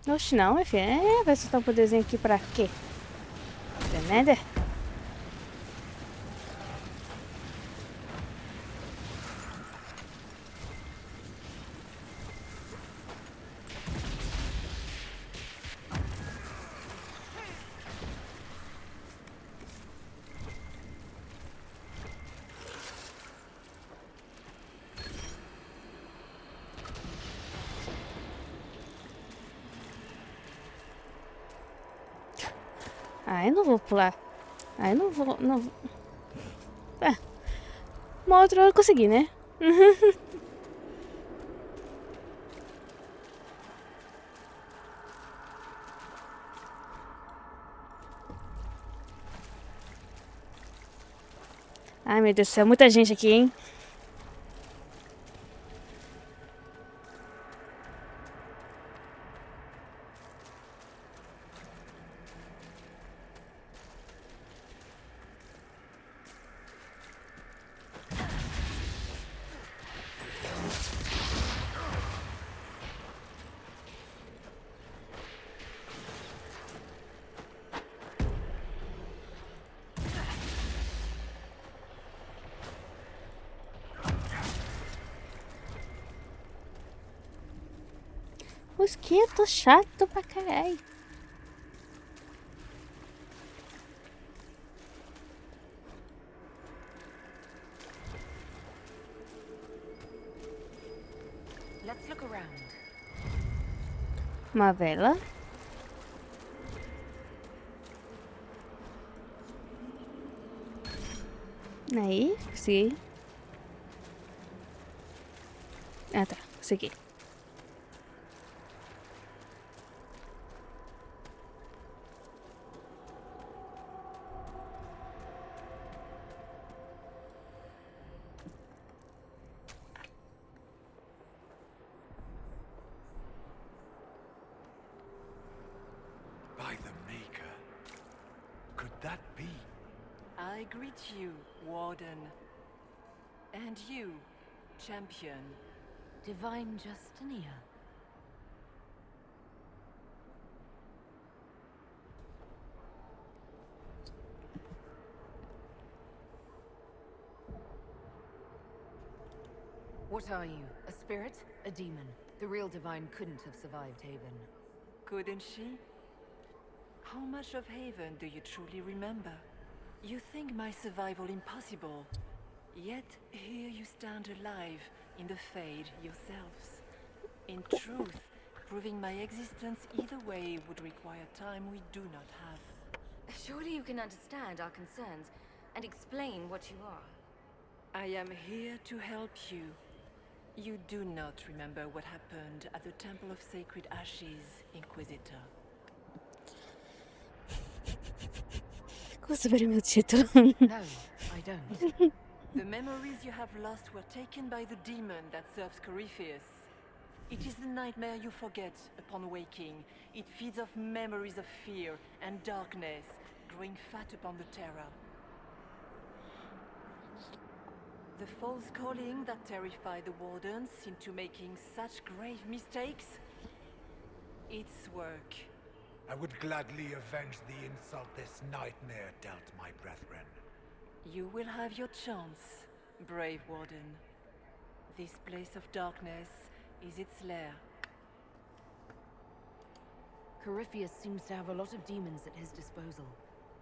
Oxe, não, meu filho. Vai soltar um poderzinho aqui pra quê? Nada? Ai, não vou pular. Ai, não vou. Não vou. Ah, uma outra eu consegui, né? Ai, meu Deus do céu, muita gente aqui, hein? Mosquito chato pra caralho. Let's look around. Uma vela. Aí, consegui. Ah, tá. Consegui. By the Maker. Could that be? I greet you, Warden. And you, Champion. Divine Justinia. What are you? A spirit? A demon? The real Divine couldn't have survived Haven. Couldn't she? How much of Haven do you truly remember? You think my survival impossible, yet here you stand alive in the Fade yourselves. In truth, proving my existence either way would require time we do not have. Surely you can understand our concerns and explain what you are. I am here to help you. You do not remember what happened at the Temple of Sacred Ashes, Inquisitor. Cosa per meu título? No, I don't. The memories you have lost were taken by the demon that serves Corypheus. It is the nightmare you forget upon waking. It feeds off memories of fear and darkness, growing fat upon the terror. The false calling that terrified the Wardens into making such grave mistakes? Its work. I would gladly avenge the insult this nightmare dealt my brethren. You will have your chance, brave Warden. This place of darkness is its lair. Corypheus seems to have a lot of demons at his disposal.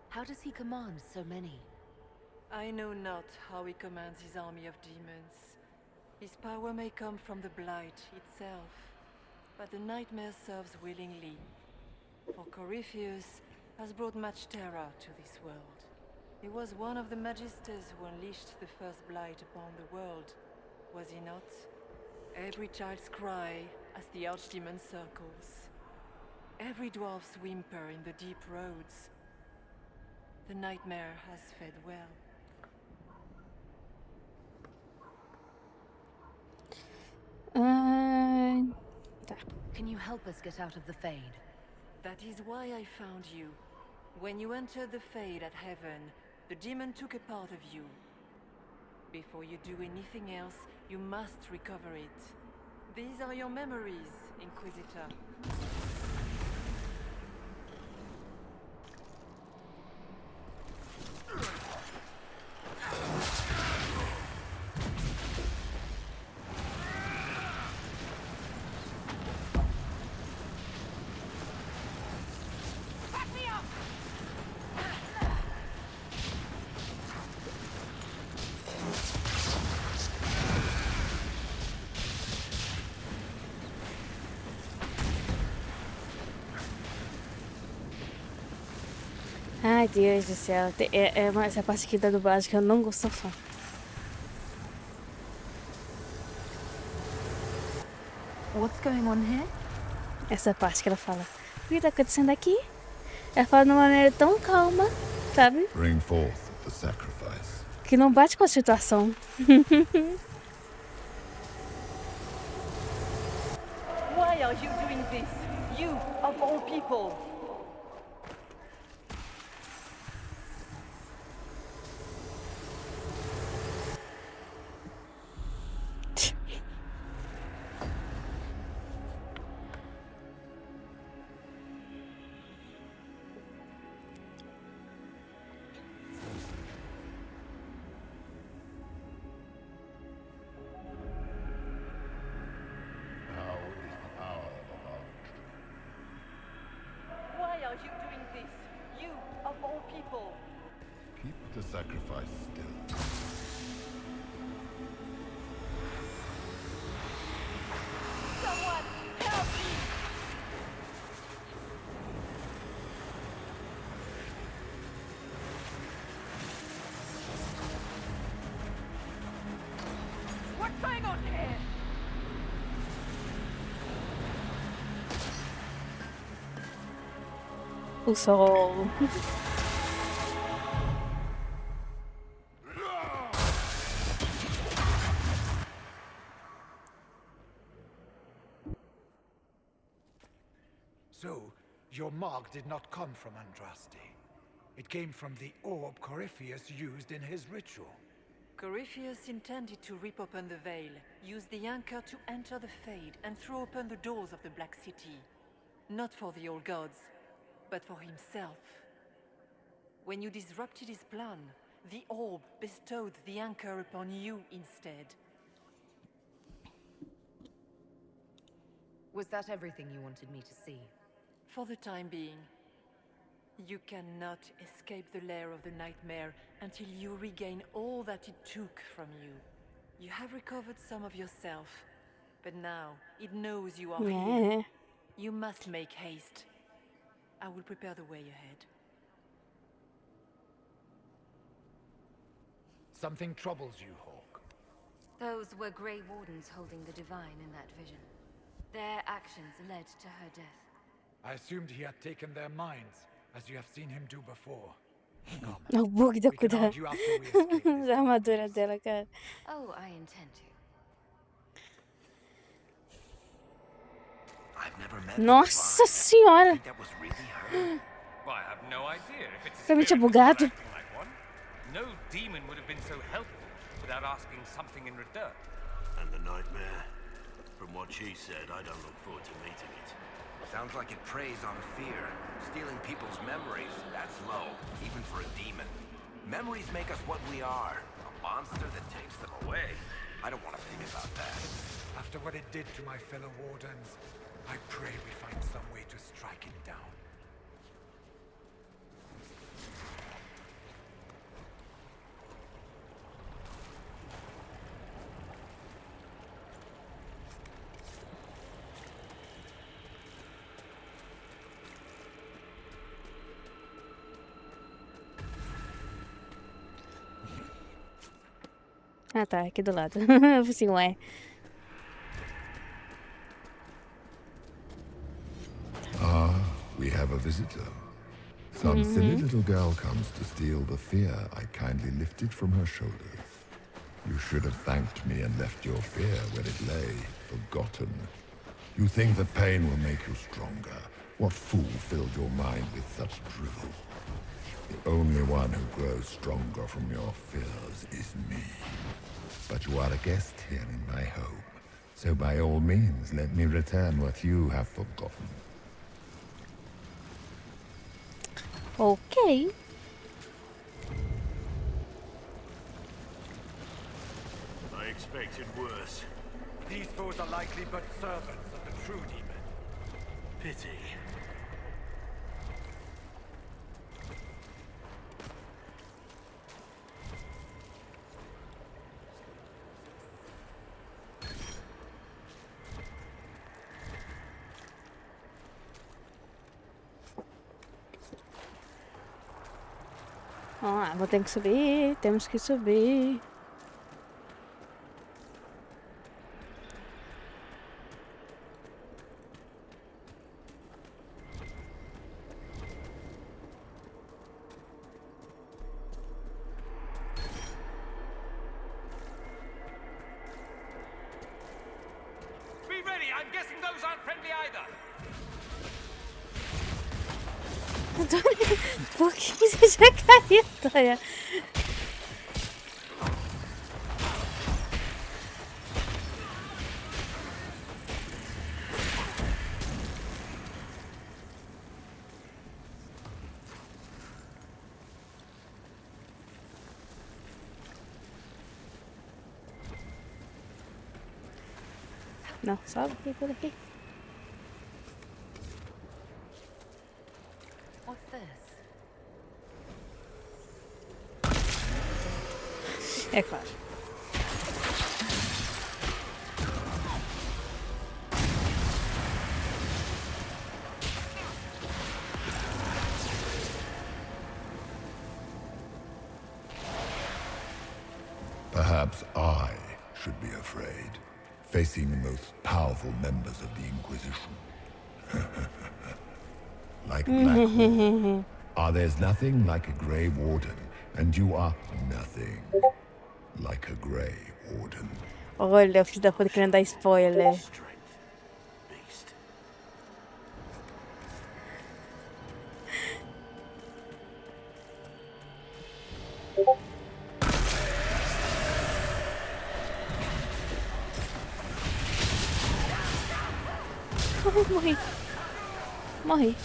How does he command so many? I know not how he commands his army of demons. His power may come from the Blight itself, but the nightmare serves willingly. For Corypheus has brought much terror to this world. He was one of the Magisters who unleashed the first Blight upon the world, was he not? Every child's cry as the archdemon circles. Every dwarf's whimper in the deep roads. The nightmare has fed well. Tá. Can you help us get out of the Fade? That is why I found you. When you entered the Fade at Heaven, the demon took a part of you. Before you do anything else, you must recover it. These are your memories, Inquisitor. Ai, Deus do céu. Essa parte aqui da dublagem que eu não sou fã. What's going on here? Essa parte que ela fala. O que tá acontecendo aqui? Ela fala de uma maneira tão calma, sabe? Bring forth the sacrifice. Que não bate com a situação. Why are you doing this? You, of all people! Why are you doing this? You, of all people! Keep the sacrifice still. Someone, help me! What's going on here? O sol. So, your mark did not come from Andraste. It came from the orb Corypheus used in his ritual. Corypheus intended to rip open the veil, use the anchor to enter the Fade, and throw open the doors of the Black City. Not for the old gods, but for himself. When you disrupted his plan, the orb bestowed the anchor upon you instead. Was that everything you wanted me to see? For the time being, you cannot escape the lair of the nightmare until you regain all that it took from you. You have recovered some of yourself, but now it knows you are here. É. You must make haste. I will prepare the way ahead. Something troubles you, Hawk. Those were Grey Wardens holding the Divine in that vision. Their actions led to her death. I assumed he had taken their minds, as you have seen him do before. Come, O bug da we can cuida argue after we escape this. da armadura dela, cara. Oh, I intend to. I've never met Nossa the Divine. senhora! Think that was really her? Well, I have no idea. If it's a Realmente spirit bugado. that's acting like one, no demon would have been so helpful without asking something in return. And the nightmare? From what she said, I don't look forward to meeting it. Sounds like it preys on fear. Stealing people's memories, that's low, even for a demon. Memories make us what we are. A monster that takes them away. I don't want to think about that. After what it did to my fellow wardens, I pray we find some way to strike it down. Ah tá, aqui do lado. Assim, ué. have a visitor. Some silly little girl comes to steal the fear I kindly lifted from her shoulders. You should have thanked me and left your fear where it lay, forgotten. You think that pain will make you stronger. What fool filled your mind with such drivel? The only one who grows stronger from your fears is me. But you are a guest here in my home, so by all means let me return what you have forgotten. Ok. I expected worse. These foes are likely but servants of the true demon. Pity. Vamos lá, vou ter que subir. Temos que subir. Be ready! I'm guessing those aren't friendly either! Por que você já caiu, Tória? Não, sobe por aqui. What's this? É claro. Perhaps I should be afraid, facing the most powerful members of the Inquisition. Like Blackwood. There's nothing like a Grey Warden, and you are nothing like a Grey Warden. Olha, o filho da puta querendo dar spoiler. Strength. Beast. Ai, morri. Morri.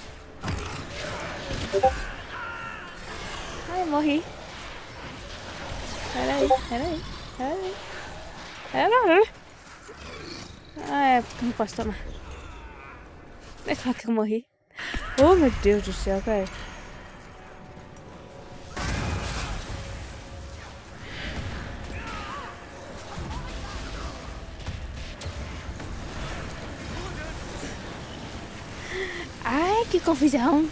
Ai, morri. Peraí. Ah, é porque eu não posso tomar. É claro que eu morri. Oh, meu Deus do céu, cara. Ai, que confusão.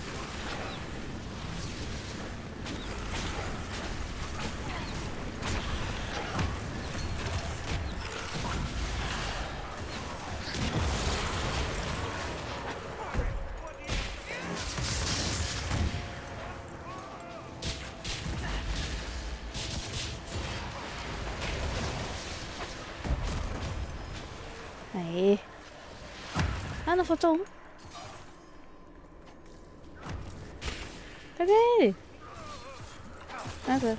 Aí. Ah, não faltou um. Cadê ele? Ah, tá.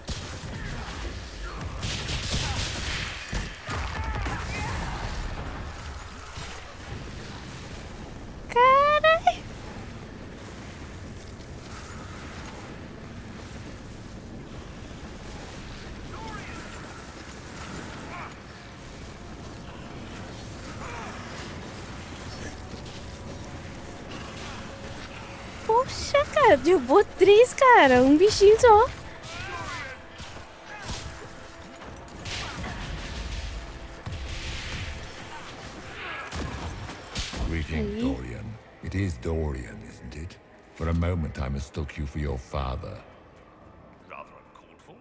Caralho! Poxa, cara, derrubou 3, cara. Um bichinho só. Greetings, Dorian. It is Dorian, isn't it? For a moment I mistook you for your father. Rather uncalled for.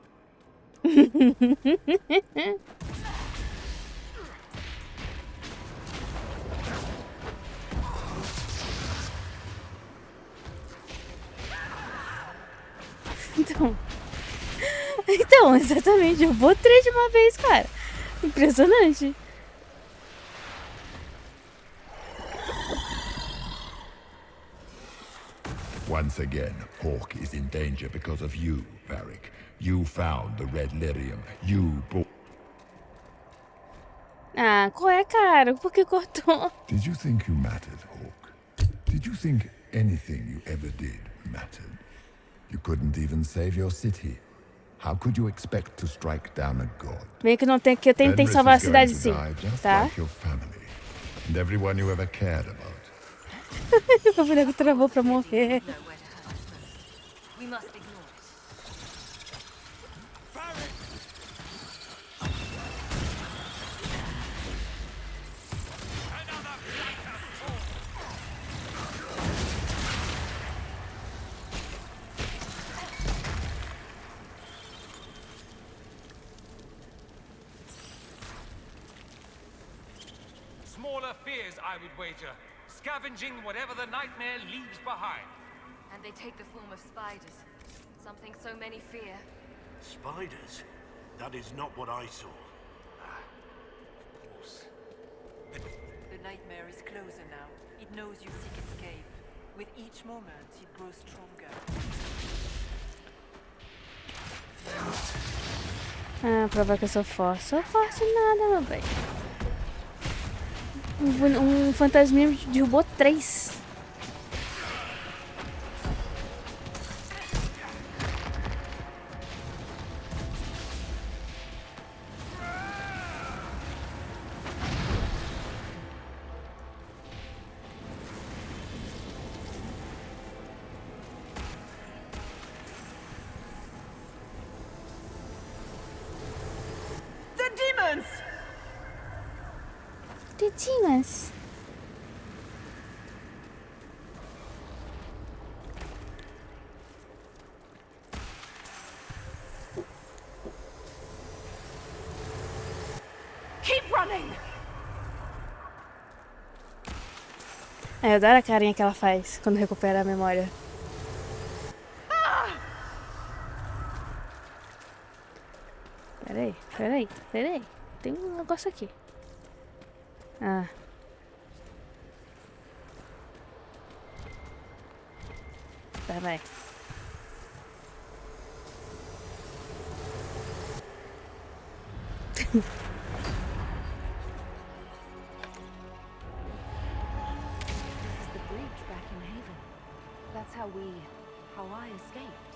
Então, exatamente. Eu vou 3 de uma vez, cara. Impressionante. Once again, Hawk is in danger because of you, Varric. You found the red lyrium. You brought... Ah, qual é, cara? Por que cortou? Did you think you mattered, Hawk? Did you think anything you ever did mattered? You couldn't even save your city. How could you expect to strike down a god? Bem que não tem que eu tentei Fenris salvar a is going cidade to sim, die just tá? like your family and everyone you ever cared about. O boneco travou pra morrer. Know where to hurt us most. We must ignore it. Smaller fears, I would wager. Scavenging whatever the nightmare leaves behind. And they take the form of spiders. Something so many fear. Spiders? That is not what I saw. Of course. The nightmare is closer now. It knows you seek escape. With each moment, it grows stronger. Ah, provar que eu sou forte. Sou forte nada, meu bem. Um fantasminha derrubou 3. The demons! Tetinhas. Keep running! É, eu adoro a carinha que ela faz quando recupera a memória. Peraí. Tem um negócio aqui. Ah. Tá, vai. This is the bridge back in Haven. That's how I escaped.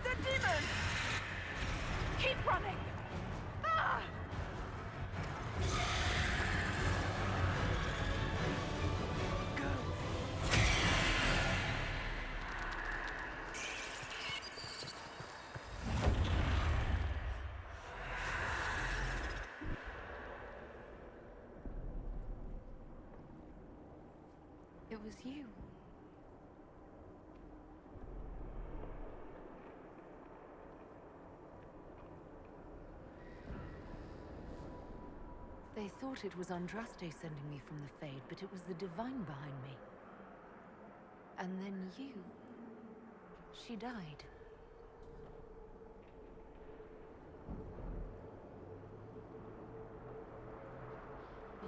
The demons! Keep running! Ah! It was you. They thought it was Andraste sending me from the Fade, but it was the Divine behind me. And then you... She died.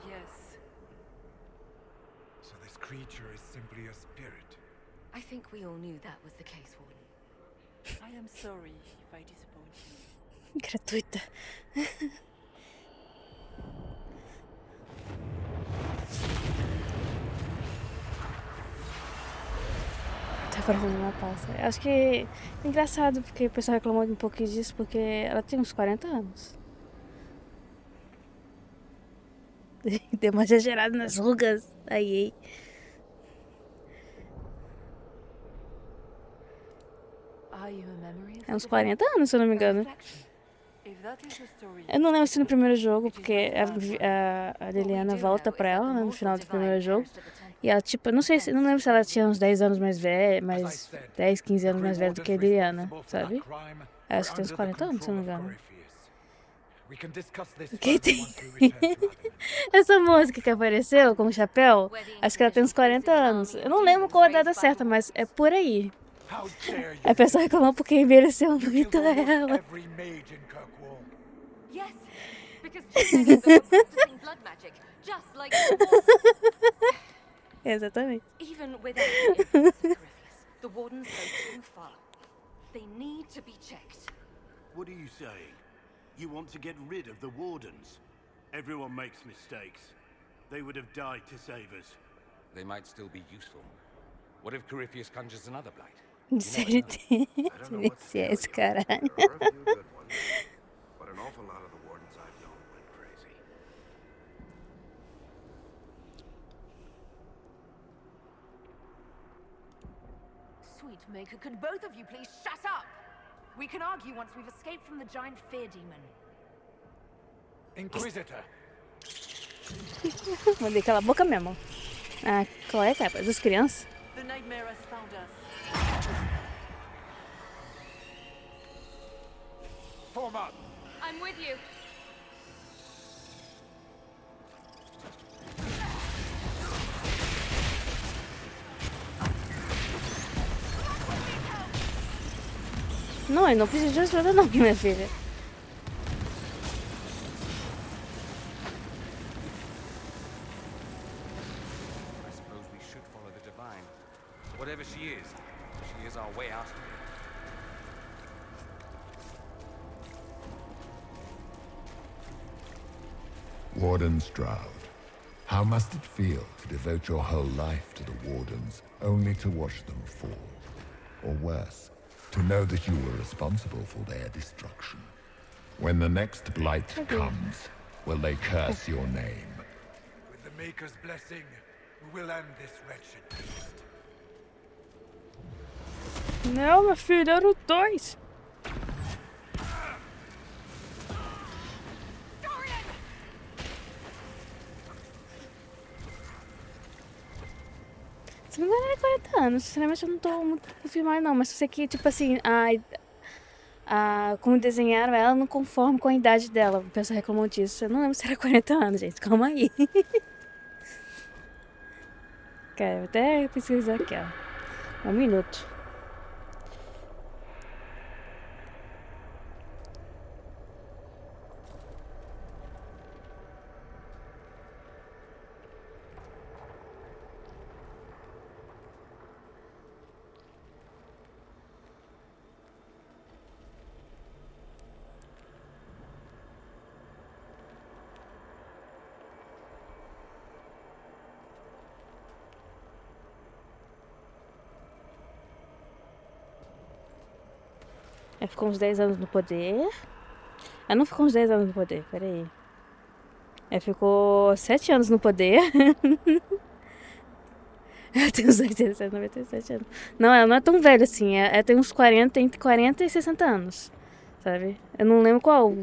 Yes. So this creature is simply a spirit. I think we all knew that was the case, Warden. I am sorry if I disappoint you. Gratuita. Tá parecendo uma pausa. Eu acho que é engraçado porque o pessoal reclamou um pouquinho disso porque ela tem uns 40 anos. Deu uma exagerada nas rugas. Aí. Are you a memory of É uns 40 anos, se eu não me engano. If that is the story, Eu não lembro se no primeiro jogo, porque a Liliana volta pra ela, né, no final do primeiro jogo. E ela, tipo, não sei se, não lembro se ela tinha uns 10 anos mais velha, mais 10, 15 anos mais velha do que a Liliana, sabe? Acho que tem uns 40 anos, se eu não me engano. We can discuss this Que further tem? once we return to Adelaide. Essa música que apareceu com o chapéu, acho que ela tem uns 40 anos. Eu não lembro qual a data certa, mas é por aí. How dare you? A pessoa reclamou porque envelheceu You muito killed almost ela. every mage in Kirkwall. Yes, because too many of them were practicing blood magic, just like the wardens. Exatamente. Even without the influence of Corypheus, the wardens go too far. They need to be checked. What are you saying? You want to get rid of the Wardens? Everyone makes mistakes. They would have died to save us. They might still be useful. What if Corypheus conjures another blight? Sério, esse é esse caralho. There are a few good ones, but an awful lot of the Wardens I've known went crazy. Sweet Maker, can both of you please shut up? We can argue once we've escaped from the giant fear demon. Inquisitor, Mandei calar a boca mesmo. Ah, qual é, cara? Das crianças? The nightmare has found us. form up. I'm with you. Não, eu não preciso de ajuda não, minha filha. I suppose we should follow the divine. Whatever she is our way out of here. Warden Stroud, how must it feel to devote your whole life to the Wardens, only to watch them fall? Or worse, to know that you were responsible for their destruction. When the next blight comes, will they curse your name? With the Maker's blessing, we will end this wretched beast. Não, meu filho, eram dois. Se não me engano, era 40 anos. Sinceramente, eu não tô muito confirmada, não. Mas eu sei que, tipo assim, como desenharam ela, não conforme com a idade dela. O pessoal reclamou disso. Eu não lembro se era 40 anos, gente. Calma aí. Cara, vou até pesquisar aqui, ó. 1 minuto. Ela ficou uns 10 anos no poder. Ela não ficou uns 10 anos no poder, peraí. Ela ficou 7 anos no poder. Ela tem uns 87, 97 anos. Não, ela não é tão velha assim. Ela tem uns 40, entre 40 e 60 anos. Sabe? Eu não lembro qual.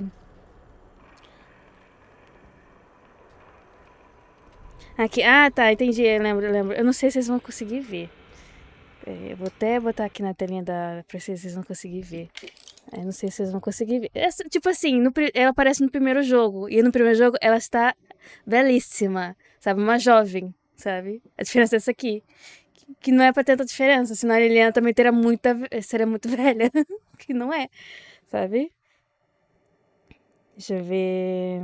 Aqui. Ah, tá, entendi. Eu lembro. Eu não sei se vocês vão conseguir ver. Eu vou até botar aqui na telinha pra vocês vão conseguir ver. Eu não sei se vocês vão conseguir ver. Tipo assim, ela aparece no primeiro jogo. E no primeiro jogo ela está belíssima. Sabe? Uma jovem, sabe? A diferença é essa aqui. Que não é pra ter tanta diferença. Senão a Liliana também seria muito velha. Que não é. Sabe? Deixa eu ver.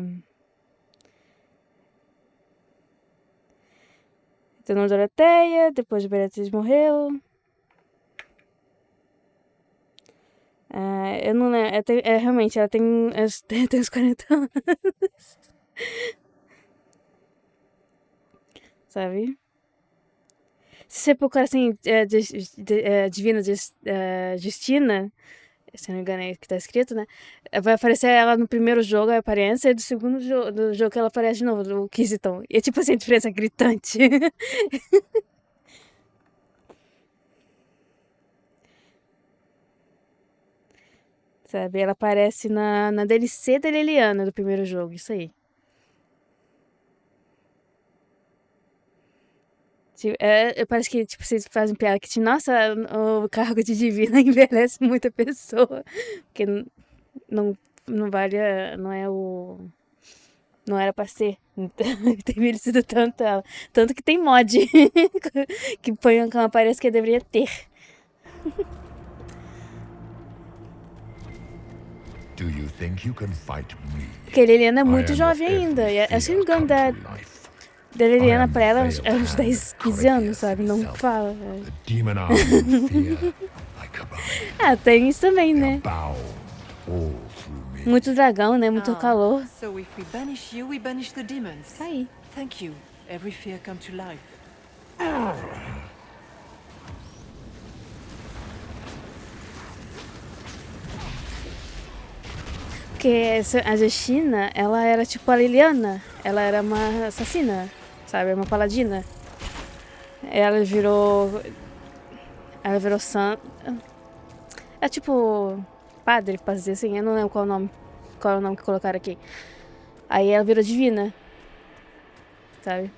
Então, Doroteia. Depois Beatriz morreu. Eu não lembro. Realmente, ela tem uns 40 anos. Sabe? Se você procurar assim, Divina Justina, se não me engano é que tá escrito, né? Vai aparecer ela no primeiro jogo, a aparência, e do segundo do jogo que ela aparece de novo, do Quisiton. E é tipo assim, a diferença é gritante. Sabe? Ela aparece na DLC da Liliana do primeiro jogo, isso aí. Parece que, tipo, vocês fazem piada que, nossa, o cargo de divina envelhece muita pessoa. Porque não não vale, não é o... Não era pra ser. Então, tem merecido tanto ela. Tanto que tem mod. Que põe uma aparência que deveria ter. Do you think you can fight me? Porque a Liliana é I muito am jovem your ainda. every E acho que fear não engano come to life. da I Liliana am pra ela the é uns veiled 10, hand 15 anos, Corypheus sabe? Não himself. fala. The demon arm of fear. I command. Ah, tem isso também, Now né? bow all through me. Muito dragão, né? Muito calor. So if we banish you, we banish the demons. Tá aí. Thank you. Every fear come to life. Porque a Justina, ela era tipo a Liliana. Ela era uma assassina, sabe? Uma paladina. Ela virou... Ela virou santa. É tipo... Padre, pra dizer assim. Eu não lembro qual é o nome. Qual é o nome que colocaram aqui. Aí ela virou divina. Sabe?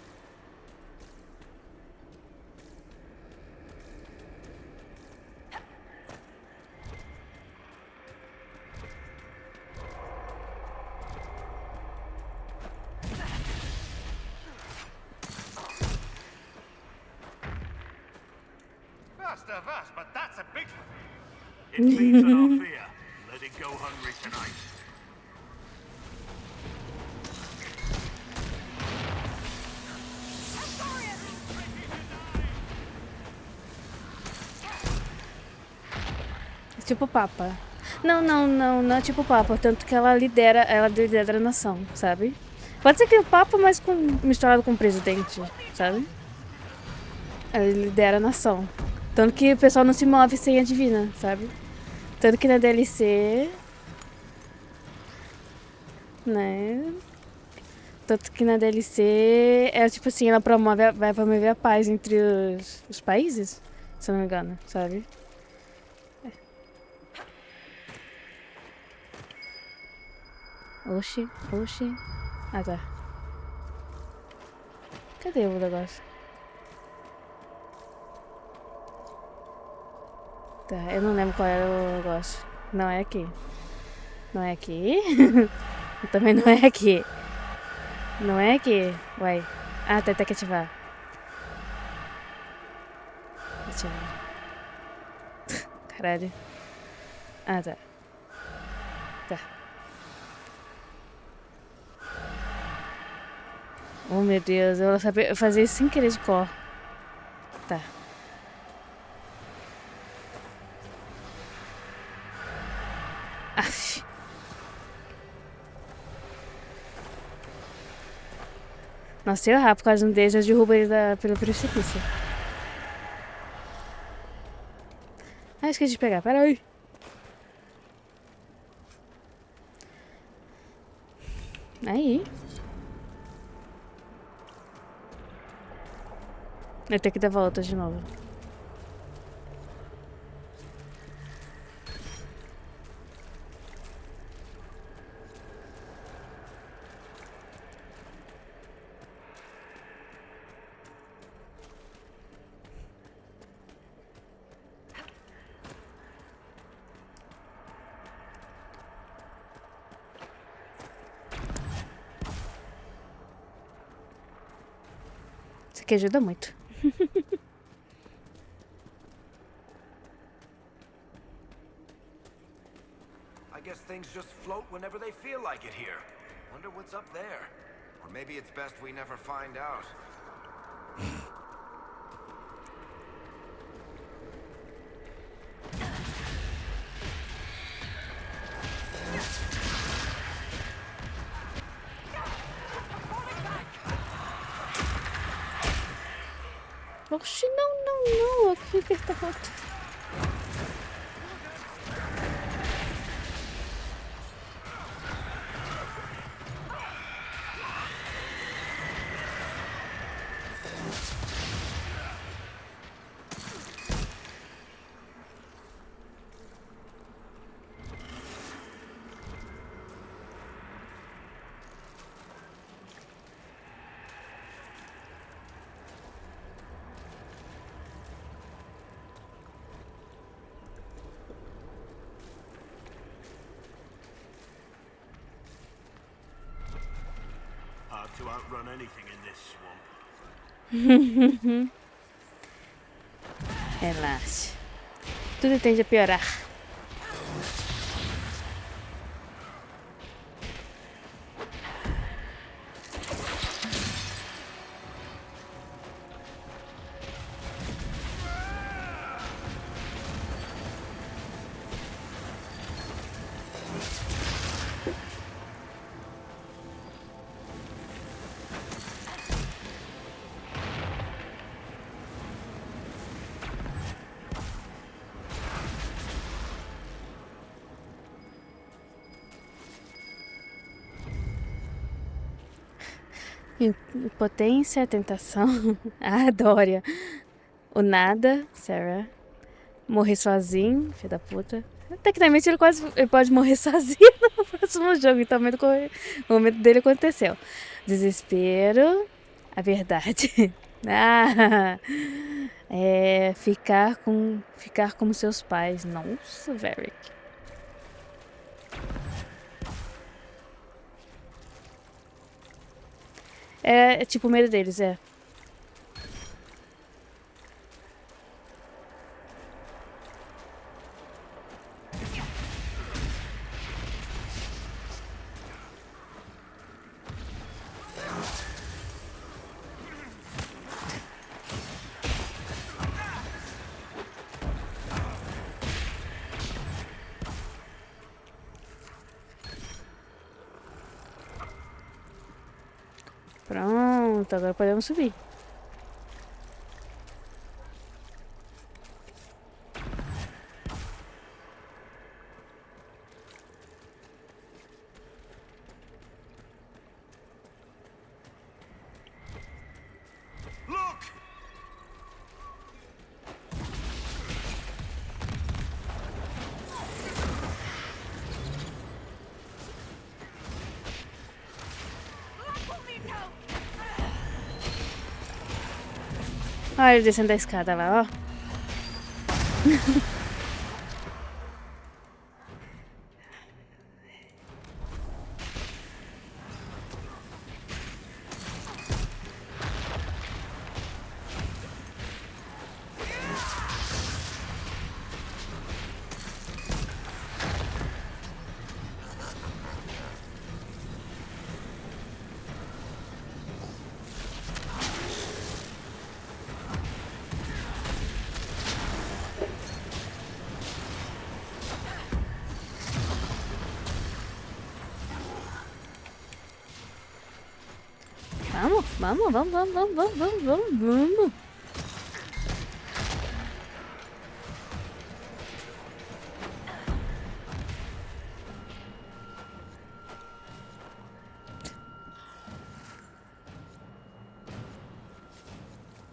Fast, but that's a big one. It feeds on our fear. Let it go hungry tonight. É tipo Papa. Não é tipo Papa. Tanto que ela lidera a nação, sabe? Pode ser que o Papa, mas misturado com o presidente, sabe? Ela lidera a nação. Tanto que o pessoal não se move sem a divina, sabe? Tanto que na DLC... Né? Tanto que na DLC é tipo assim, ela vai promover a paz entre os países, se eu não me engano, sabe? Oxi. Ah, tá. Cadê o negócio? Tá, eu não lembro qual era o negócio. Não é aqui. Não é aqui? Também não é aqui. Não é aqui. Uai. Ah, tem que ativar. Ativar. Caralho. Ah, tá. Tá. Oh, meu Deus. Eu sabia fazer isso sem querer de cor. Tá. Aff. Nossa, se eu errar por causa de um deles, eu derrubo ele pelo precipício. Ah, esqueci de pegar. Pera aí. Aí. Eu tenho que dar volta de novo. Isso aqui ajuda muito. I guess things just float whenever they feel like it here. Wonder what's up there. Or maybe it's best we never find out. Oxi, não. Aqui que ele tá roto. to outrun anything in this swamp. Relaxe. Tudo tende a piorar. Impotência, tentação, a Dória. O nada, Sarah. Morrer sozinho, filho da puta. Tecnicamente ele pode morrer sozinho no próximo jogo, então o momento dele aconteceu. Desespero, a verdade. Ficar como seus pais. Nossa, Varric. É tipo o medo deles, é. Pronto, agora podemos subir. Olha ele descendo a escada lá, ó. Vamos.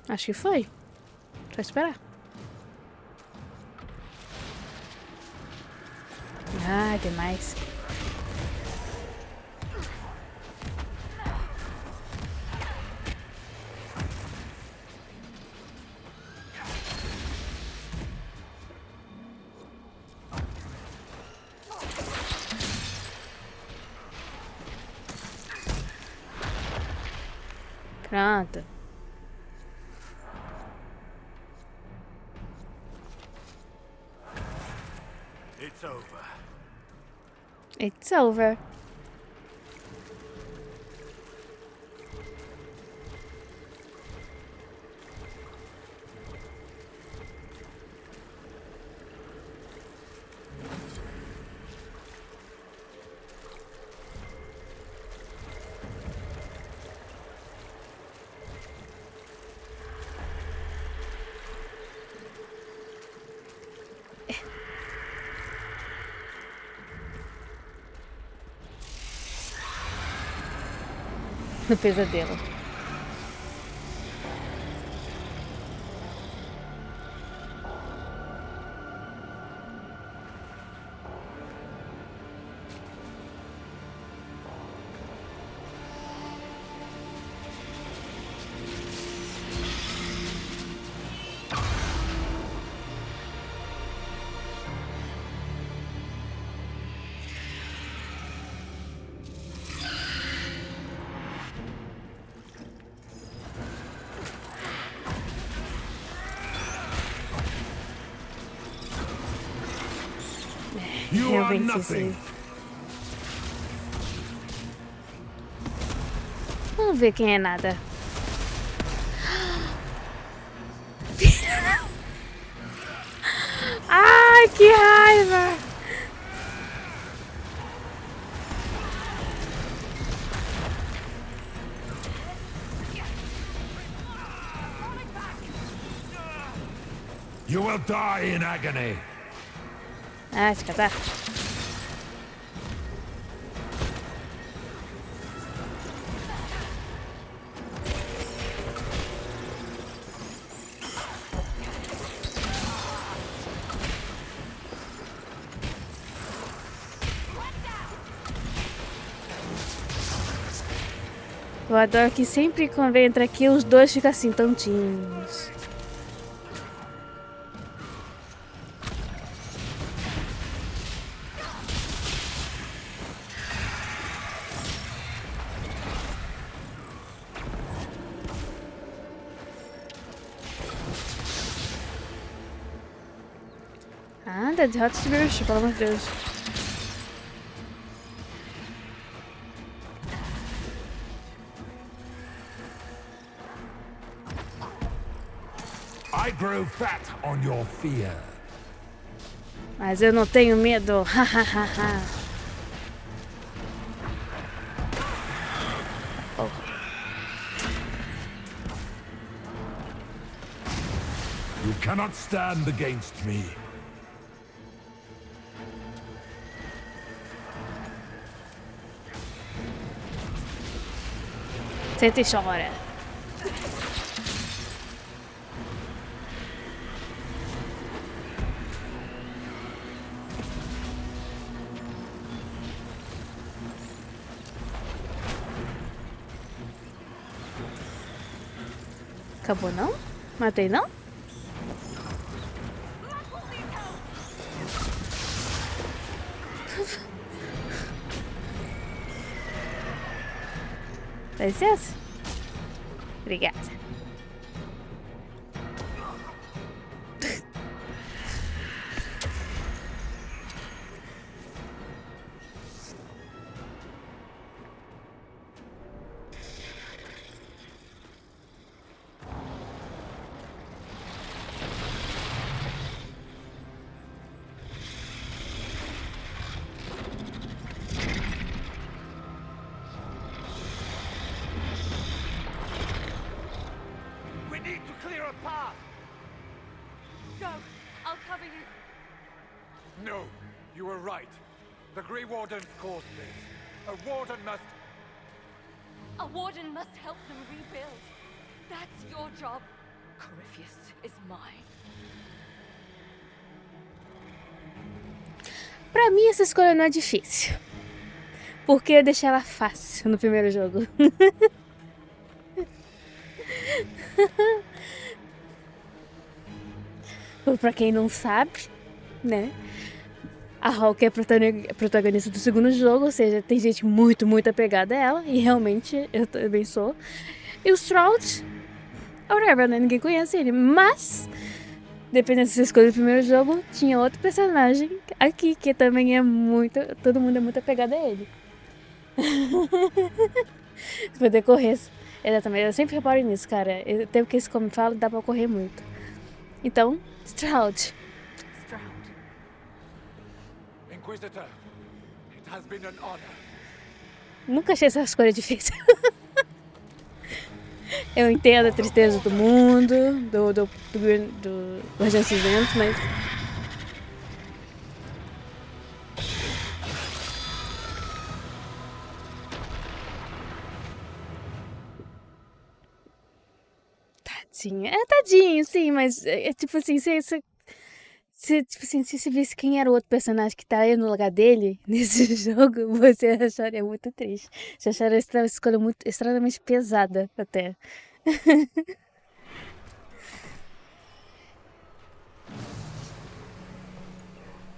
Acho que foi. Só esperar. Ah, demais. Pronto. It's over. It's over. No pesadelo. realmente esse... Vamos ver quem é nada. Ai, que raiva! You will die in agony. Ah, te catar. Eu adoro que sempre quando entra aqui os dois ficam assim, tontinhos. Anda, derrota esse bicho, pelo amor de Deus. I grow fat on your fear. Mas eu não tenho medo. Hahaha. You cannot stand against me. Senta e chora. Acabou não? Matei não? Dá licença? Obrigada. We need to clear a path. Go! I'll cover you. No, you were right. The Grey Wardens caused this. A warden must... A warden must help them rebuild. That's your job. Corypheus is mine. Pra mim essa escolha não é difícil. Porque eu deixei ela fácil no primeiro jogo. Pra quem não sabe, né? A Hawke é a protagonista do segundo jogo, ou seja, tem gente muito apegada a ela, e realmente eu também sou. E o Stroud, whatever, né? Ninguém conhece ele, mas dependendo se você escolher o primeiro jogo, tinha outro personagem aqui que também é muito. Todo mundo é muito apegado a ele. Poder correr. Exatamente, eu sempre reparo nisso, cara. O tempo que esse come fala, dá pra correr muito. Então, Stroud. Inquisitor, it has been an honor. Nunca achei essa escolha difícil. Eu entendo a tristeza do mundo, do Regente Cinzento, mas... Tadinha. É tadinho, sim, mas é tipo assim, se você visse quem era o outro personagem que tá aí no lugar dele, nesse jogo, você acharia muito triste. Você acharia essa escolha muito, extremamente pesada, até.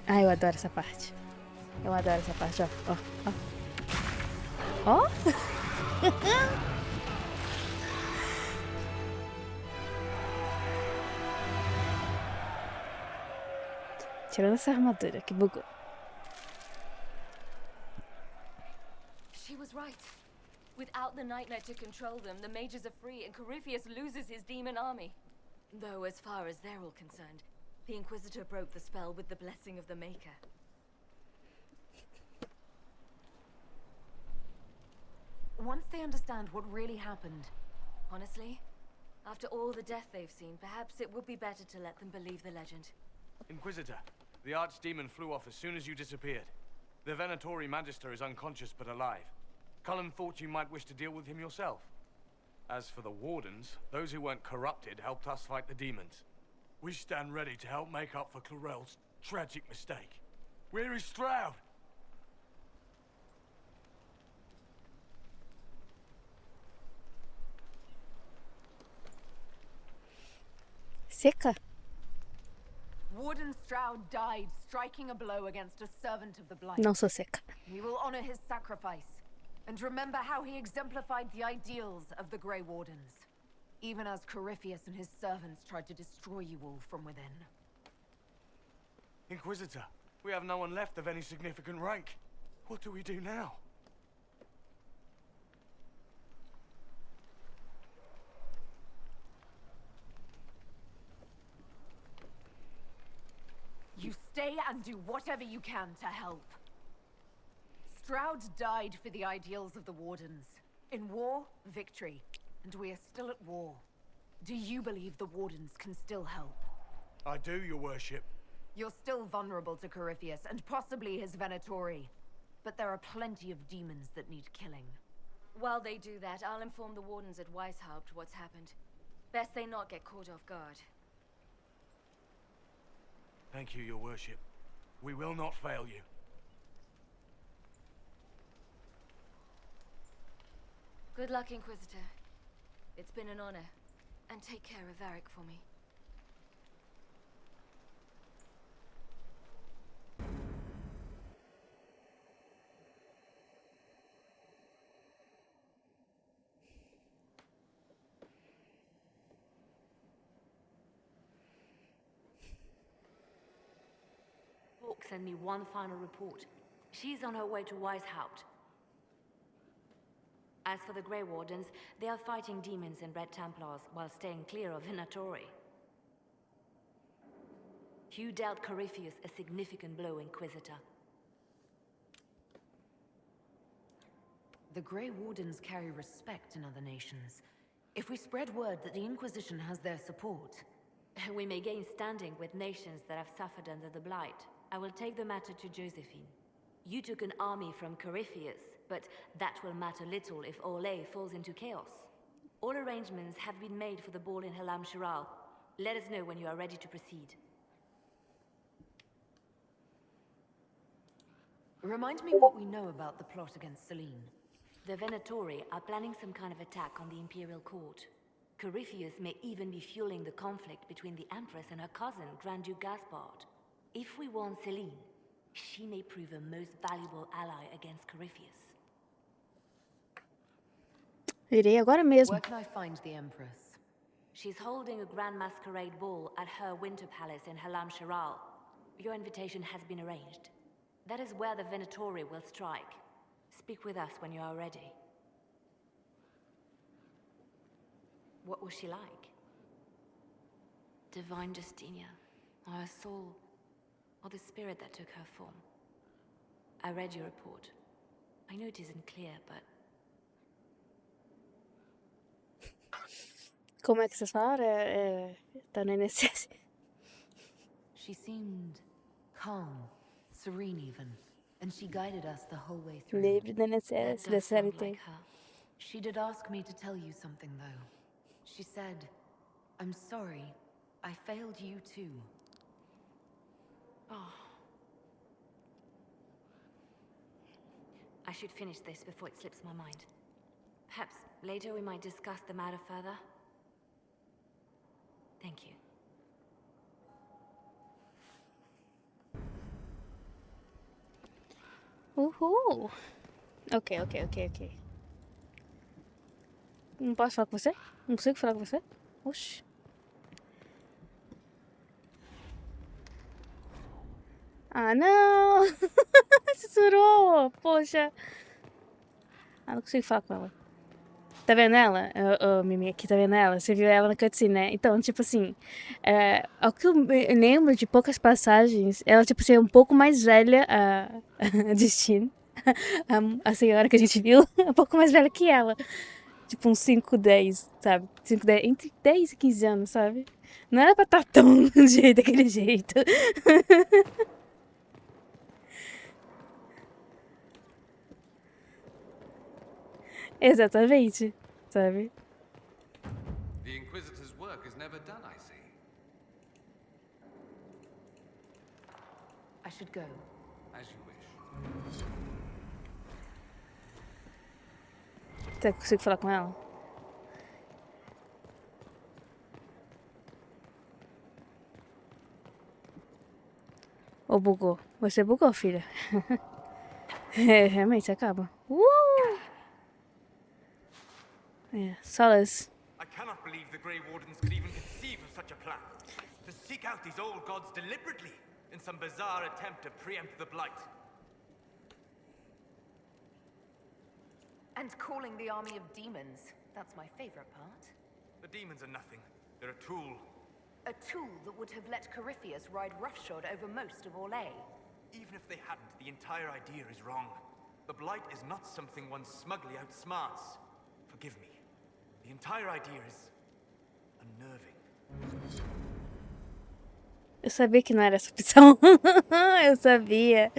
Ai, eu adoro essa parte. Eu adoro essa parte, ó. Ó. Tirando essa armadura que bugou. She was right. Without the Nightmare to control them, the mages are free and Corypheus loses his demon army. Though as far as they're all concerned, the Inquisitor broke the spell with the blessing of the Maker. Once they understand what really happened, Honestly, after all the death they've seen, perhaps it would be better to let them believe the legend. Inquisitor, the Archdemon flew off as soon as you disappeared. The Venatori Magister is unconscious but alive. Cullen thought you might wish to deal with him yourself. As for the Wardens, those who weren't corrupted helped us fight the demons. We stand ready to help make up for Clarel's tragic mistake. Where is Stroud? Seca. Warden Stroud died striking a blow against a servant of the Blight. Não sou seca. We will honor his sacrifice, and remember how he exemplified the ideals of the Grey Wardens, even as Corypheus and his servants tried to destroy you all from within. Inquisitor, we have no one left of any significant rank. What do we do now? You stay and do whatever you can to help. Stroud died for the ideals of the Wardens. In war, victory. And we are still at war. Do you believe the Wardens can still help? I do, your worship. You're still vulnerable to Corypheus, and possibly his Venatori. But there are plenty of demons that need killing. While they do that, I'll inform the Wardens at Weishaupt what's happened. Best they not get caught off guard. Thank you, your worship. We will not fail you. Good luck, Inquisitor. It's been an honor. And take care of Varric for me. Hawk sent me one final report. She's on her way to Weishaupt. As for the Grey Wardens, they are fighting demons and Red Templars while staying clear of Venatori. You dealt Corypheus a significant blow, Inquisitor. The Grey Wardens carry respect in other nations. If we spread word that the Inquisition has their support... We may gain standing with nations that have suffered under the Blight. I will take the matter to Josephine. You took an army from Corypheus, but that will matter little if Orlais falls into chaos. All arrangements have been made for the ball in Halam Shiral. Let us know when you are ready to proceed. Remind me what we know about the plot against Selene. The Venatori are planning some kind of attack on the Imperial Court. Corypheus may even be fueling the conflict between the Empress and her cousin, Grand Duke Gaspard. If we warn Selene, she may prove a most valuable ally against Corypheus. Irei agora mesmo. Where can I find the Empress? She's holding a grand masquerade ball at her winter palace in Halam Shiral. Your invitation has been arranged. That is where the Venatori will strike. Speak with us when you are ready. What was she like? Divine Justinia, or her soul, or the spirit that took her form. I read your report. I know it isn't clear, but... Como é que vocês falaram? Tá no INSS. She seemed calm, serene even, and she guided us the whole way through. Livre do INSS, That da does sound CLT. like her. She did ask me to tell you something, though. She said, I'm sorry, I failed you too. Oh. I should finish this before it slips my mind. Perhaps later we might discuss the matter further. Thank you. Uhul. Ok. Não posso falar com você? Não consigo falar com você? Oxi. Ah, não! Sussurrou! Poxa. Ah, não consigo falar com ela. Tá vendo ela? Ô, Mimi, aqui, tá vendo ela? Você viu ela na cutscene, né? Então, tipo assim, ao que eu me lembro de poucas passagens, ela, tipo assim, é um pouco mais velha, a Destiny. A senhora que a gente viu, é um pouco mais velha que ela. Tipo, uns 5, 10, sabe? 5, 10, entre 10 e 15 anos, sabe? Não era pra estar tão daquele jeito. Exatamente, sabe? The Inquisitor's work is never done, I see. I should go. As you wish. Será que eu consigo falar com ela? Ou bugou? Você bugou, filha. É, realmente, acaba. É, Solace. I cannot believe the Grey Wardens could even conceive of such a plan. To seek out these old gods deliberately in some bizarre attempt to preempt the Blight. And calling the army of demons. That's my favorite part. The demons are nothing. They're a tool. A tool that would have let Corypheus ride roughshod over most of Orlais. Even if they hadn't, the entire idea is wrong. The Blight is not something one smugly outsmarts. Forgive me. The entire idea is unnerving. Eu sabia que não era essa opção. Eu sabia.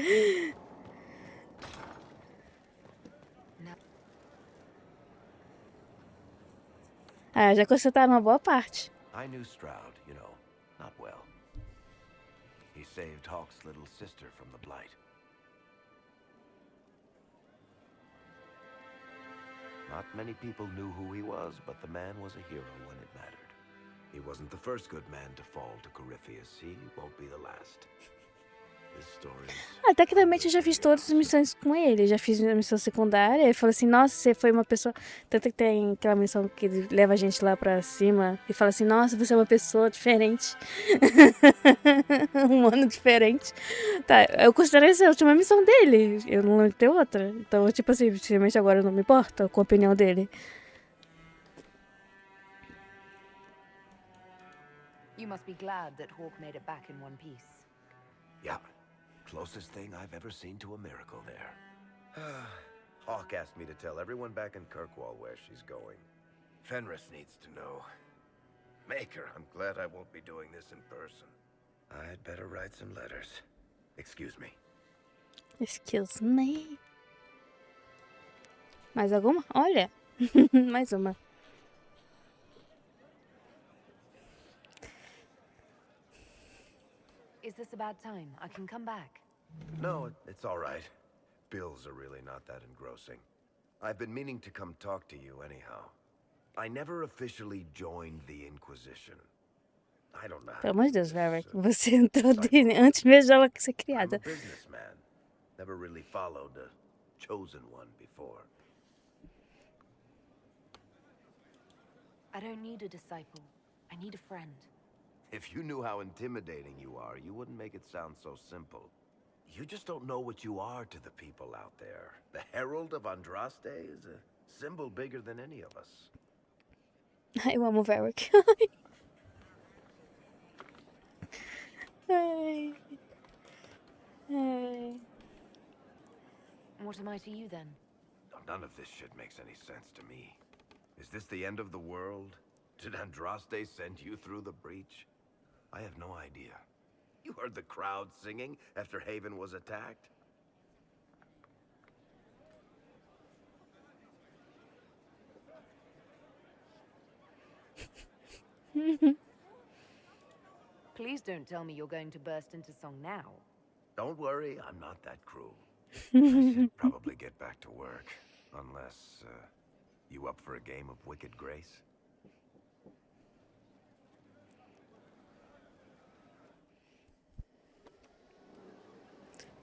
Ah, já consertaram uma boa parte. I knew Stroud, you know, not well. He saved Hawk's little sister from the Blight. Not many people knew who he was, but the man was a hero when it mattered. He wasn't the first good man to fall to Corypheus. He won't be the last. This story is... Tecnicamente eu já fiz todas as missões com ele. Já fiz a missão secundária. Ele falou assim, nossa, você foi uma pessoa... Tanto que tem aquela missão que ele leva a gente lá pra cima e fala assim, nossa, você é uma pessoa diferente. Um humano diferente. Tá, eu considero essa a última missão dele. Eu não lembro de ter outra. Então, tipo assim, simplesmente agora eu não me importo com a opinião dele. You must be glad that Hawk made it back in one piece. Yeah. Closest thing I've ever seen to a miracle there. Hawk asked me to tell everyone back in Kirkwall where she's going. Fenris needs to know. Maker, I'm glad I won't be doing this in person. I'd better write some letters. Excuse me. Excuse me. Mais alguma? Olha. Mais uma. Is this a bad time? I can come back. No, it's all right. Bills are really not that engrossing. I've been meaning to come talk to you anyhow. I never officially joined the Inquisition. I don't know. Pelo amor de Deus, Varric, você entrou dele antes mesmo dela ser criada. I'm a businessman. Never really followed a chosen one before. I don't need a disciple. I need a friend. If you knew how intimidating you are, you wouldn't make it sound so simple. You just don't know what you are to the people out there. The Herald of Andraste is a symbol bigger than any of us. Eu amo Varric. Ai. Ai. What am I to you then? None of this shit makes any sense to me. Is this the end of the world? Did Andraste send you through the breach? I have no idea. You heard the crowd singing after Haven was attacked? Please don't tell me you're going to burst into song now. Don't worry, I'm not that cruel. I should probably get back to work. Unless, you up for a game of Wicked Grace?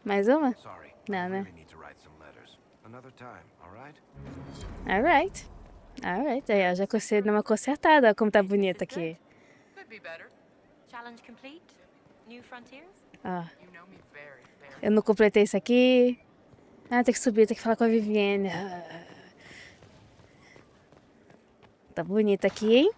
Mais uma? Sorry, Não, I né? really need to write some letters. Another time, all right? Alright. Alright. Aí, ó, já consegui dar uma consertada. Ó, como tá bonita aqui. Could be better. Challenge complete? New frontiers? Ó. Eu não completei isso aqui. Ah, tem que subir, tem que falar com a Vivienne. Tá bonito aqui, hein?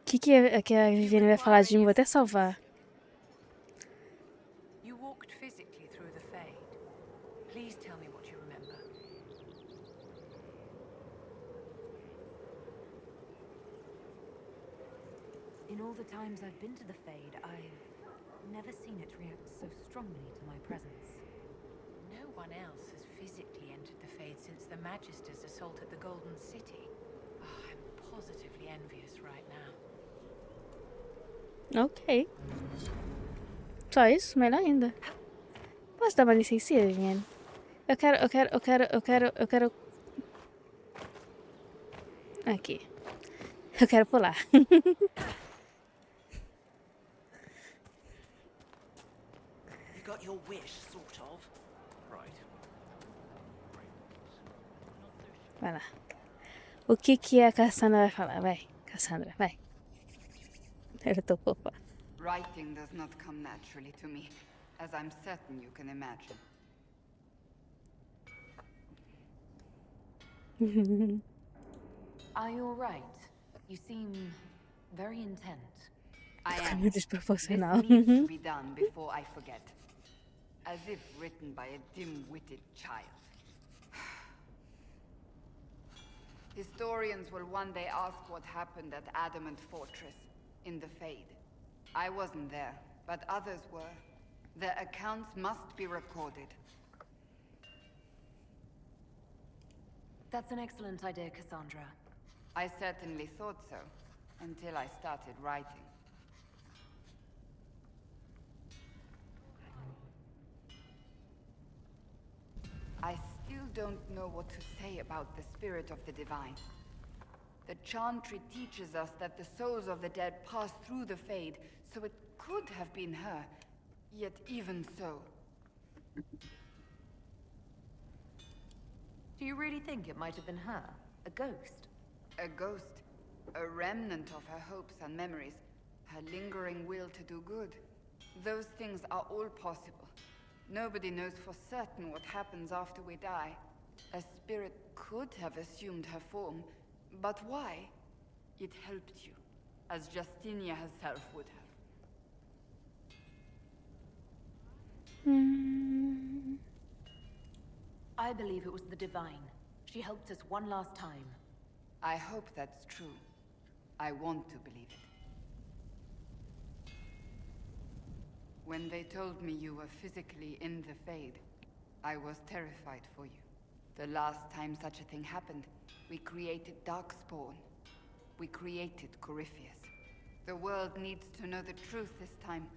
Que a Viviane vai falar de mim? Vou até salvar. You walked physically through the Fade. Please tell me what you remember. In all the times I've been to the Fade, I've never seen it react so strongly to my presence. No one else has physically entered the Fade since the Magisters assaulted the Golden City. Oh, I'm positively envious right now. Ok. Só isso? Melhor ainda. Posso dar uma licencinha, Viviane? Eu quero... Aqui. Eu quero pular. You got your wish, sort of. Right. Vai lá. O que a Cassandra vai falar? Vai, Cassandra, vai. Eu tô fofa. Writing does not come naturally to me, as I'm certain you can imagine. Are you all right? You seem very intent. I Tá am. muito This desproporcional. needs to be done before I forget. As if written by a dim-witted child. Historians will one day ask what happened at Adamant Fortress, in the Fade. I wasn't there, but others were. Their accounts must be recorded. That's an excellent idea, Cassandra. I certainly thought so, until I started writing. I still don't know what to say about the spirit of the divine. The Chantry teaches us that the souls of the dead pass through the Fade, so it could have been her. Yet even so... Do you really think it might have been her? A ghost? A ghost. A remnant of her hopes and memories. Her lingering will to do good. Those things are all possible. Nobody knows for certain what happens after we die. A spirit could have assumed her form, but why? It helped you, as Justinia herself would have. I believe it was the Divine. She helped us one last time. I hope that's true. I want to believe it. When they told me you were physically in the Fade, I was terrified for you. The last time such a thing happened, we created Darkspawn. We created Corypheus. The world needs to know the truth this time.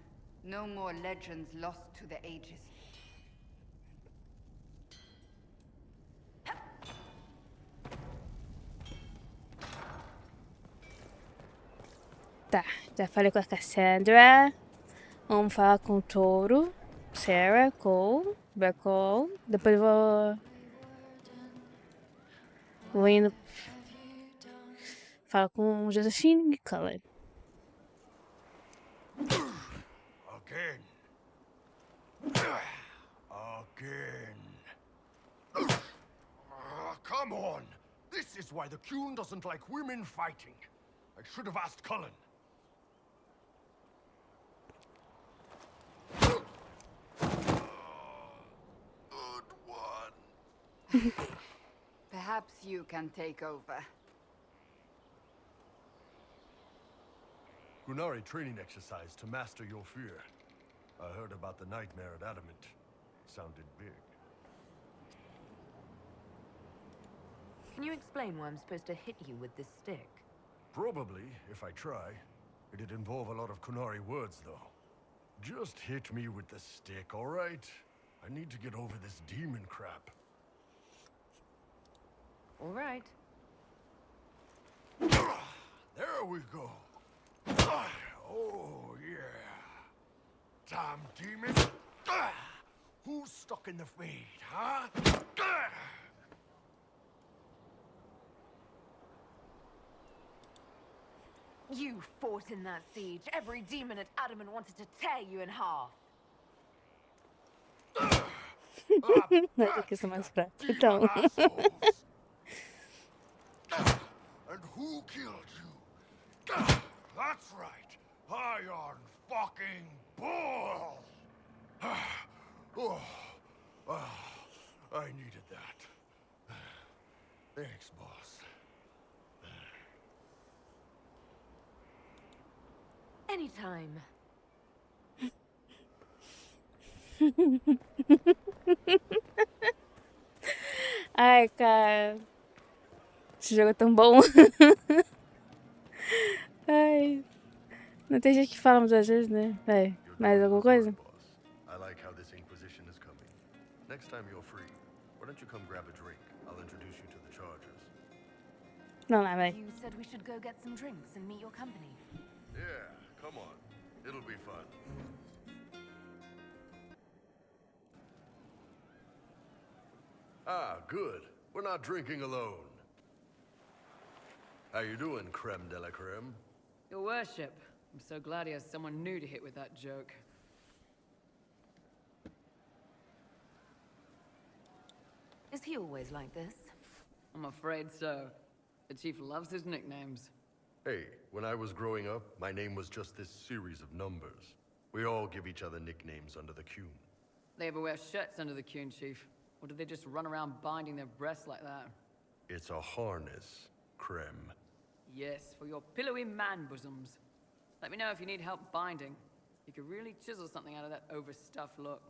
No more legends lost to the ages. Tá, já falei com a Cassandra. Vamos falar com o Touro. Sarah, Cole, Bercole. Depois vou indo. Falo com Josephine e Cullen. Again. Again. Come on! This is why the Qun doesn't like women fighting. I should have asked Cullen. Good one. Perhaps you can take over. Qunari training exercise to master your fear. I heard about the nightmare at Adamant. Sounded big. Can you explain why I'm supposed to hit you with this stick? Probably, if I try. It'd involve a lot of Qunari words, though. Just hit me with the stick, all right? I need to get over this demon crap. All right. There we go. Oh, yeah. Damn demon. Who's stuck in the Fade, huh? You fought in that siege. Every demon at Adamant wanted to tear you in half. Mas aqui eu sou mais fraca, então. And who killed you? That's right. Iron fucking bull. I needed that. Thanks, boss. Anytime. Ai, cara. Esse jogo é tão bom. Ai. Não tem gente que fala muitas vezes, né? Vai. Mais alguma coisa? I like how this Inquisition is coming. Next time you're free, why don't you come grab a drink? I'll introduce you to the Chargers. Vamos lá, vai. You said we should go get some drinks and meet your company. Yeah, come on. It'll be fun. Ah, good. We're not drinking alone. How you doing, creme de la creme? Your worship, I'm so glad he has someone new to hit with that joke. Is he always like this? I'm afraid so. The chief loves his nicknames. Hey, when I was growing up, my name was just this series of numbers. We all give each other nicknames under the Qun. They ever wear shirts under the Qun, chief? Or do they just run around binding their breasts like that? It's a harness, creme. Yes, for your pillowy man bosoms. Let me know if you need help binding. You could really chisel something out of that overstuffed look.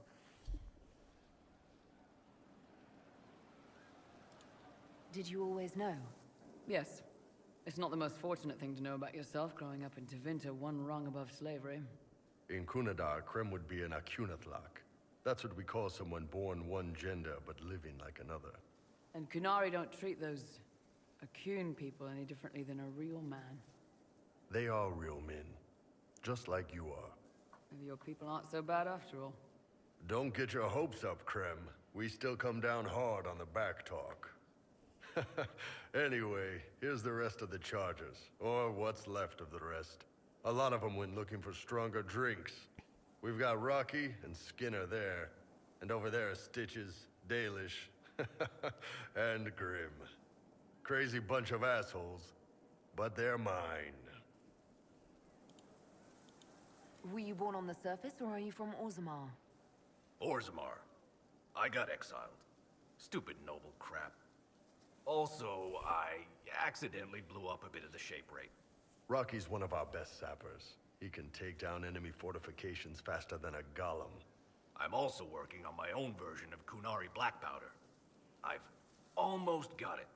Did you always know? Yes. It's not the most fortunate thing to know about yourself growing up in Tevinter, one rung above slavery. In Kunadar, creme would be an Akunatlak. That's what we call someone born one gender but living like another. And Kunari don't treat those Akun people any differently than a real man. They are real men, just like you are. Maybe your people aren't so bad after all. Don't get your hopes up, creme. We still come down hard on the back talk. Anyway, here's the rest of the Chargers, or what's left of the rest. A lot of them went looking for stronger drinks. We've got Rocky and Skinner there, and over there are Stitches, Dalish, and Grim. Crazy bunch of assholes, but they're mine. Were you born on the surface, or are you from Orzammar? Orzammar. I got exiled. Stupid noble crap. Also, I accidentally blew up a bit of the shape rate. Rocky's one of our best sappers. He can take down enemy fortifications faster than a golem. I'm also working on my own version of Kunari black powder. I've almost got it.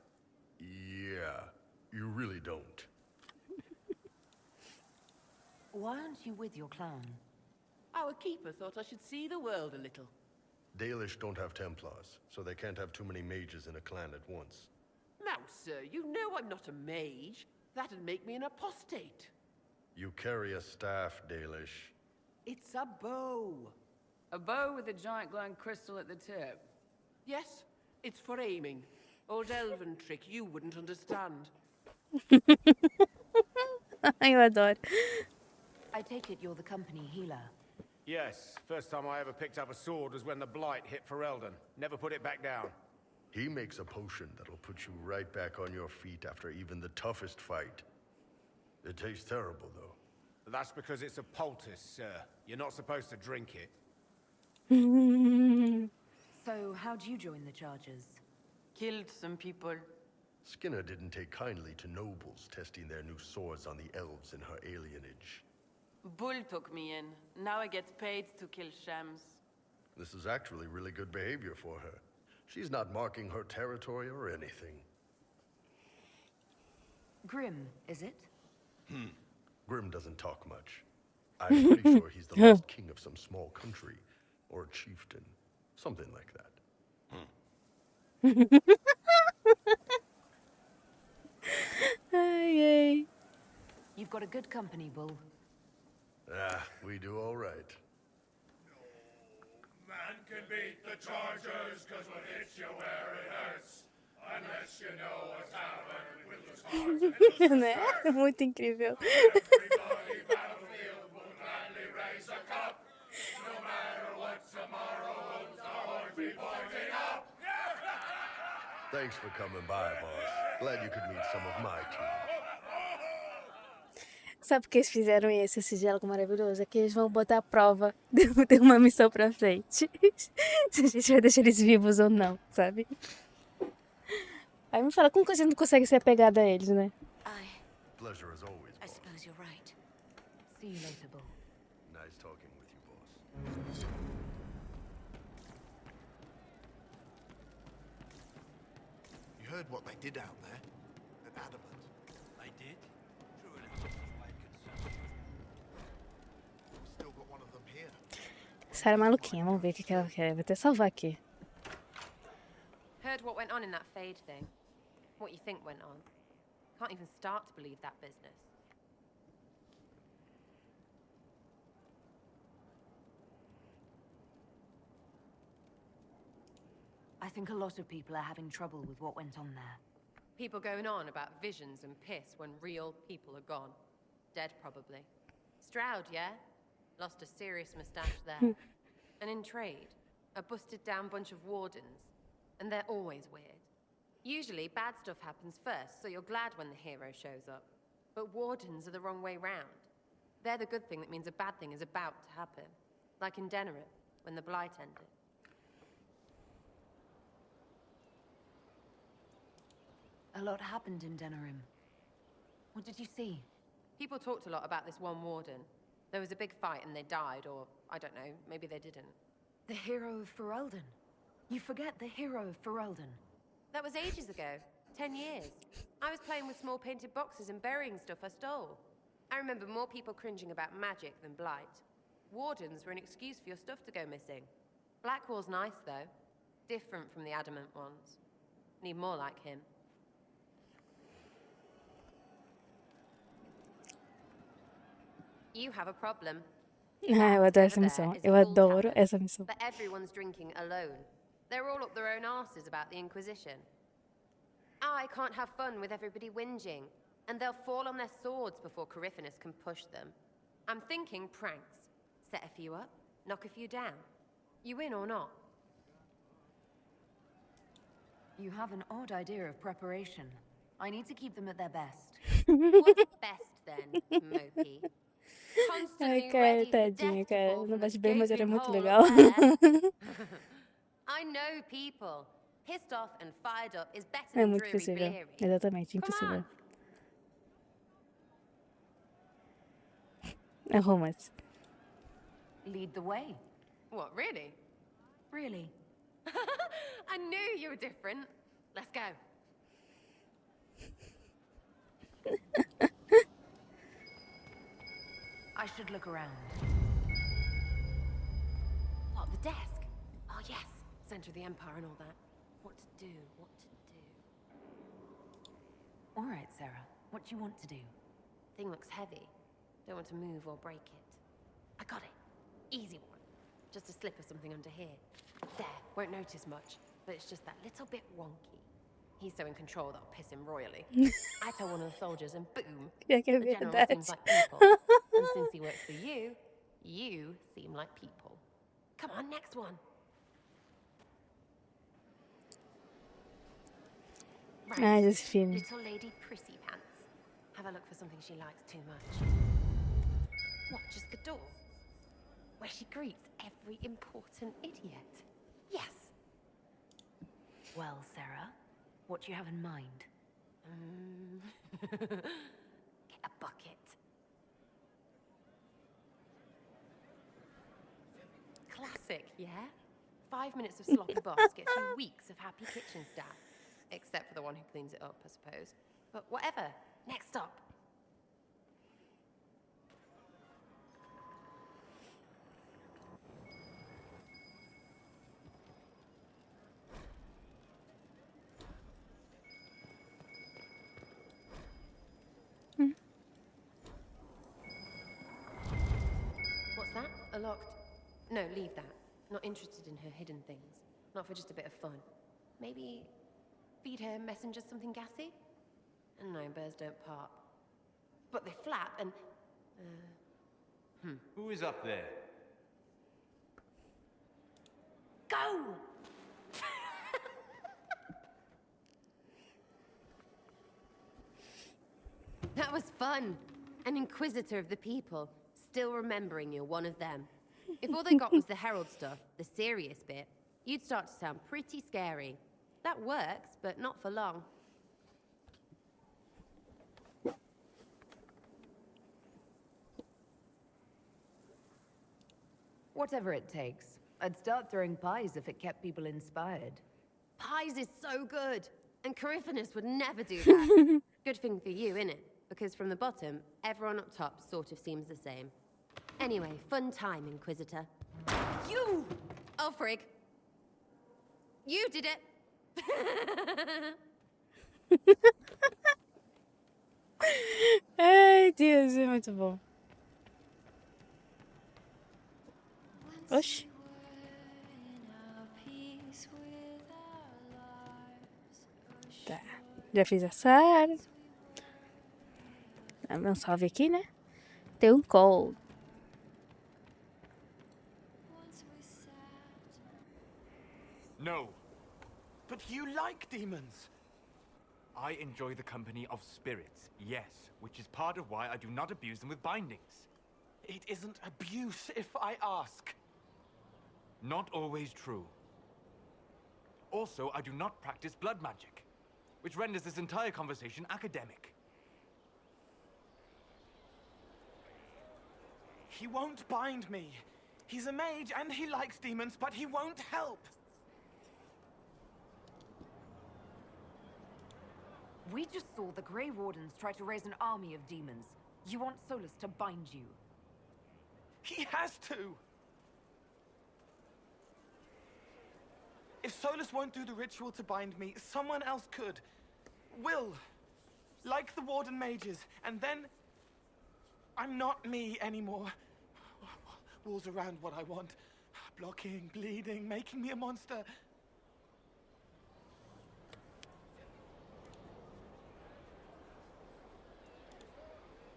Yeah, you really don't. Why aren't you with your clan? Our keeper thought I should see the world a little. Dalish don't have Templars, so they can't have too many mages in a clan at once. Now, sir, you know I'm not a mage. That'd make me an apostate. You carry a staff, Dalish. It's a bow. A bow with a giant glowing crystal at the tip. Yes, it's for aiming. Old elven trick you wouldn't understand. Eu adoro. I take it you're the company healer. Yes, first time I ever picked up a sword was when the Blight hit Ferelden. Never put it back down. He makes a potion that'll put you right back on your feet after even the toughest fight. It tastes terrible, though. That's because it's a poultice, sir. You're not supposed to drink it. So, how'd you join the Chargers? Killed some people. Skinner didn't take kindly to nobles testing their new swords on the elves in her alienage. Bull took me in. Now I get paid to kill shams. This is actually really good behavior for her. She's not marking her territory or anything. Grim, is it? Grim doesn't talk much. I'm pretty sure he's the last king of some small country. Or chieftain. Something like that. Ai, ai. You've got a good company, Bull. Ah, we do all right. Man can beat the Chargers, cause what hits you where it hurts. Unless you know what's happened with the stars and Né? É muito incrível. everybody battlefield will gladly raise a cup. No matter what tomorrow holds, our heart pointing up! Thanks for coming by, boss. Glad you could meet some of my team. Sabe por que eles fizeram esse diálogo maravilhoso? É que eles vão botar a prova de eu ter uma missão pra frente. Se a gente vai deixar eles vivos ou não, sabe? Aí me fala, como que a gente não consegue ser apegada a eles, né? Pleasure as always, I boss. suppose you're right. See you later, Bull. Nice talking with you, boss. You heard what they did out there? At Adamant. They did? True enough, as far as we're concerned. We've still got one of them here. Sarah maluquinha, vamos ver o que ela quer. Vou até salvar aqui. Heard what went on in that Fade thing. What you think went on. Can't even start to believe that business. I think a lot of people are having trouble with what went on there. People going on about visions and piss when real people are gone. Dead, probably. Stroud, yeah? Lost a serious moustache there. And in trade, a busted down bunch of wardens. And they're always weird. Usually, bad stuff happens first, so you're glad when the hero shows up. But wardens are the wrong way round. They're the good thing that means a bad thing is about to happen. Like in Denerim, when the Blight ended. A lot happened in Denerim. What did you see? People talked a lot about this one warden. There was a big fight and they died, or, I don't know, maybe they didn't. The hero of Ferelden. You forget the hero of Ferelden. That was ages ago. 10 years. I was playing with small painted boxes and burying stuff I stole. I remember more people cringing about magic than Blight. Wardens were an excuse for your stuff to go missing. Blackwall's nice, though. Different from the Adamant ones. Need more like him. You have a problem. Ah, eu adoro essa missão. Eu adoro essa missão. But everyone's drinking alone. They're all up their own arses about the Inquisition. I can't have fun with everybody whinging, and they'll fall on their swords before Corypheus can push them. I'm thinking pranks. Set a few up, knock a few down. You win or not? You have an odd idea of preparation. I need to keep them at their best. What's best then, Mopey? Ai, cara, tadinha, cara. Não bate bem, mas era muito legal. I know people. Pissed off and fired up is better É than muito dreary impossível. bleary. Exatamente, impossível. É romance. Lead the way. What, really? Really? I knew you were different. Let's go. I should look around. What, the desk? Oh, yes. Center of the Empire and all that. What to do, what to do. All right, Sarah. What do you want to do? Thing looks heavy. Don't want to move or break it. I got it. Easy one. Just a slip of something under here. There, won't notice much, but it's just that little bit wonky. He's so in control that I'll piss him royally. I tell one of the soldiers and boom, Yeah, the é general verdade. seems like people. And since he works for you, you seem like people. Come on, next one. Ai, Josephine. Little lady prissy pants. Have a look for something she likes too much. What, just the door? Where she greets every important idiot. Yes. Well, Sarah, what do you have in mind? Get a bucket. Classic, yeah? 5 minutes of sloppy boss gets you weeks of happy kitchen staff. Except for the one who cleans it up, I suppose. But whatever. Next stop. What's that? A locked... No, leave that. Not interested in her hidden things. Not for just a bit of fun. Maybe feed her messengers something gassy? No, birds don't pop. But they flap and... Who is up there? Go! fun. An inquisitor of the people, still remembering you're one of them. If all they got was the herald stuff, the serious bit, you'd start to sound pretty scary. That works, but not for long. Whatever it takes. I'd start throwing pies if it kept people inspired. Pies is so good, and Coryphanus would never do that. Good thing for you, innit? Because from the bottom, everyone up top sort of seems the same. Anyway, fun time, Inquisitor. You! Oh, frig. You did it! Ai, Deus, é muito bom. Oxi. Tá. Já fiz essa área. Dá um salve aqui, né? Tem um call. No. But you like demons. I enjoy the company of spirits, yes, which is part of why I do not abuse them with bindings. It isn't abuse if I ask. Not always true. Also, I do not practice blood magic, which renders this entire conversation academic. He won't bind me. He's a mage and he likes demons, but he won't help. We just saw the Grey Wardens try to raise an army of demons. You want Solus to bind you? He has to! If Solus won't do the ritual to bind me, someone else could. Will. Like the Warden mages. And then... I'm not me anymore. Walls around what I want. Blocking, bleeding, making me a monster.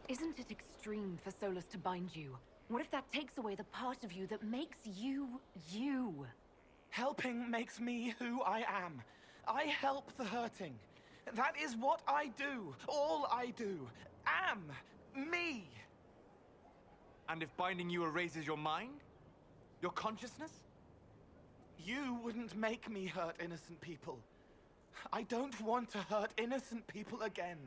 Isn't it extreme for Solus to bind you? What if that takes away the part of you that makes you, you? Helping makes me who I am. I help the hurting. That is what I do. All I do. Am. Me. And if binding you erases your mind? Your consciousness? You wouldn't make me hurt innocent people. I don't want to hurt innocent people again.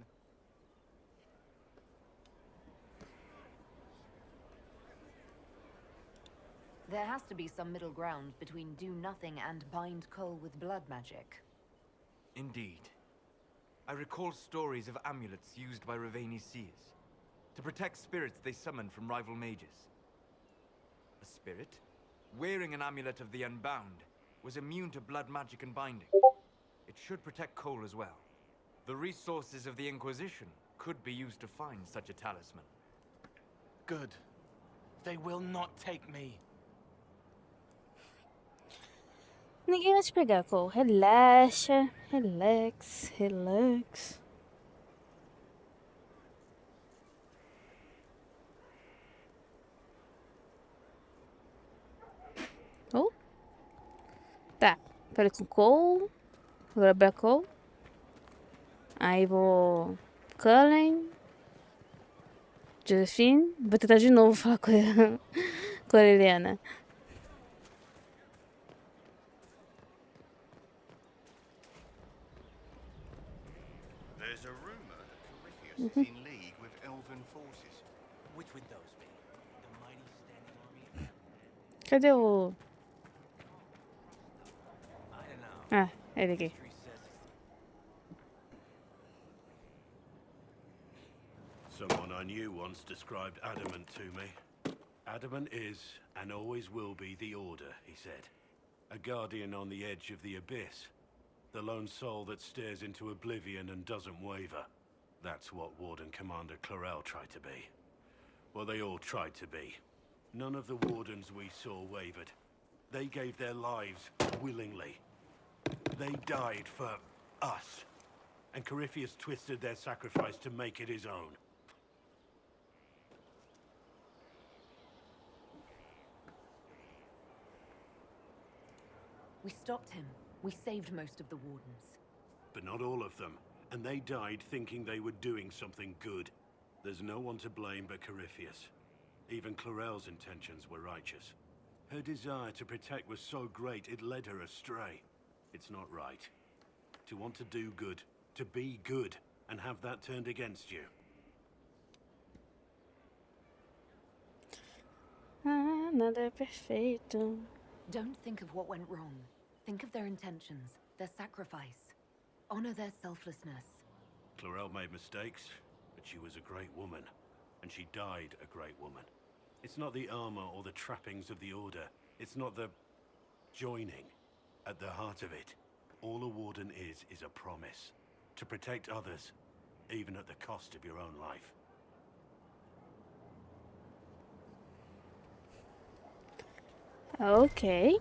There has to be some middle ground between do nothing and bind Cole with blood magic. Indeed. I recall stories of amulets used by Ravani's seers to protect spirits they summoned from rival mages. A spirit, wearing an amulet of the Unbound, was immune to blood magic and binding. It should protect Cole as well. The resources of the Inquisition could be used to find such a talisman. Good. They will not take me. Ninguém vai te pegar, Cole. Relaxa. Relax. Relax. Oh. Tá. Falei com o Cole. Vou abrir a Cole. Aí vou... Cullen. Josephine. Vou tentar de novo falar com a Liliana. There's a rumor that Corypheus is in league with elven forces. Which would those be? The mighty standing army? Cadê o... I don't know. Ah, ele aqui. Someone I knew once described adamant to me. Adamant is, and always will be, the Order, he said. A guardian on the edge of the abyss. The lone soul that stares into oblivion and doesn't waver. That's what Warden Commander Clarel tried to be. Well, they all tried to be. None of the Wardens we saw wavered. They gave their lives willingly. They died for us. And Corypheus twisted their sacrifice to make it his own. We stopped him. We saved most of the Wardens. But not all of them. And they died thinking they were doing something good. There's no one to blame but Corypheus. Even Clorel's intentions were righteous. Her desire to protect was so great it led her astray. It's not right. To want to do good, to be good, and have that turned against you. Nada é perfeito. Don't think of what went wrong. Think of their intentions, their sacrifice. Honor their selflessness. Clorel made mistakes, but she was a great woman. And she died a great woman. It's not the armor or the trappings of the Order. It's not the joining. At the heart of it, all a warden is a promise. To protect others, even at the cost of your own life. Ok.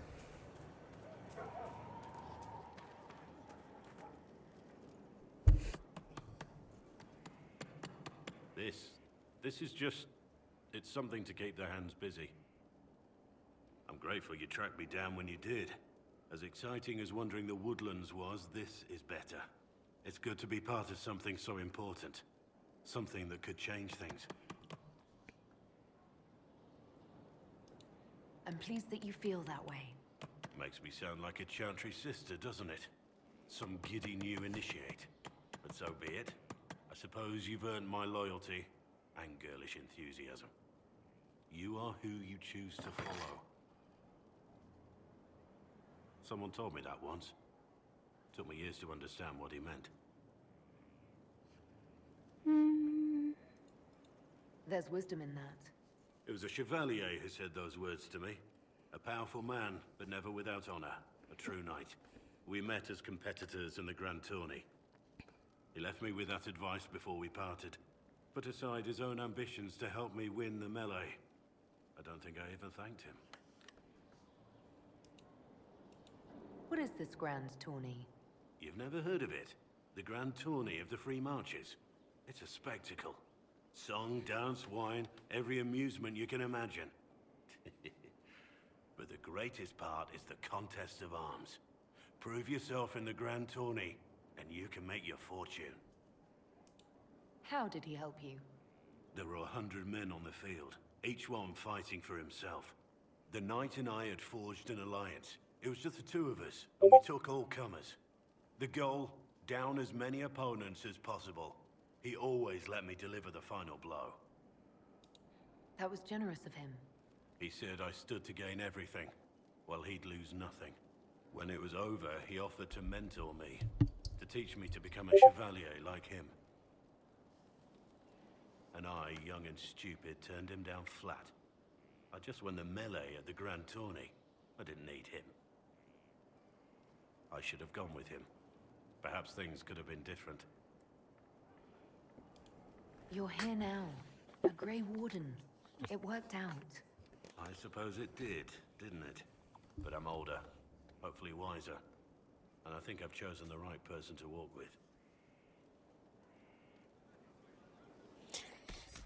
This is just... it's something to keep their hands busy. I'm grateful you tracked me down when you did. As exciting as wandering the woodlands was, this is better. It's good to be part of something so important. Something that could change things. I'm pleased that you feel that way. Makes me sound like a Chantry sister, doesn't it? Some giddy new initiate. But so be it. I suppose you've earned my loyalty and girlish enthusiasm. You are who you choose to follow. Someone told me that once. Took me years to understand what he meant. There's wisdom in that. It was a chevalier who said those words to me. A powerful man, but never without honor. A true knight. We met as competitors in the Grand Tourney. He left me with that advice before we parted. Put aside his own ambitions to help me win the melee. I don't think I ever thanked him. What is this grand tourney? You've never heard of it? The Grand Tourney of the Free Marches. It's a spectacle. Song, dance, wine, every amusement you can imagine. But the greatest part is the contest of arms. Prove yourself in the Grand Tourney, and you can make your fortune. How did he help you? There were 100 men on the field, each one fighting for himself. The knight and I had forged an alliance. It was just the two of us, and we took all comers. The goal, down as many opponents as possible. He always let me deliver the final blow. That was generous of him. He said I stood to gain everything, while he'd lose nothing. When it was over, he offered to mentor me, to teach me to become a chevalier like him. And I, young and stupid, turned him down flat. I just won the melee at the Grand Tourney. I didn't need him. I should have gone with him. Perhaps things could have been different. You're here now. A Grey Warden. It worked out. I suppose it did, didn't it? But I'm older, hopefully wiser. And I think I've chosen the right person to walk with.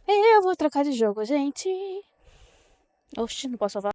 Eu vou trocar de jogo, gente. Oxi, não posso salvar.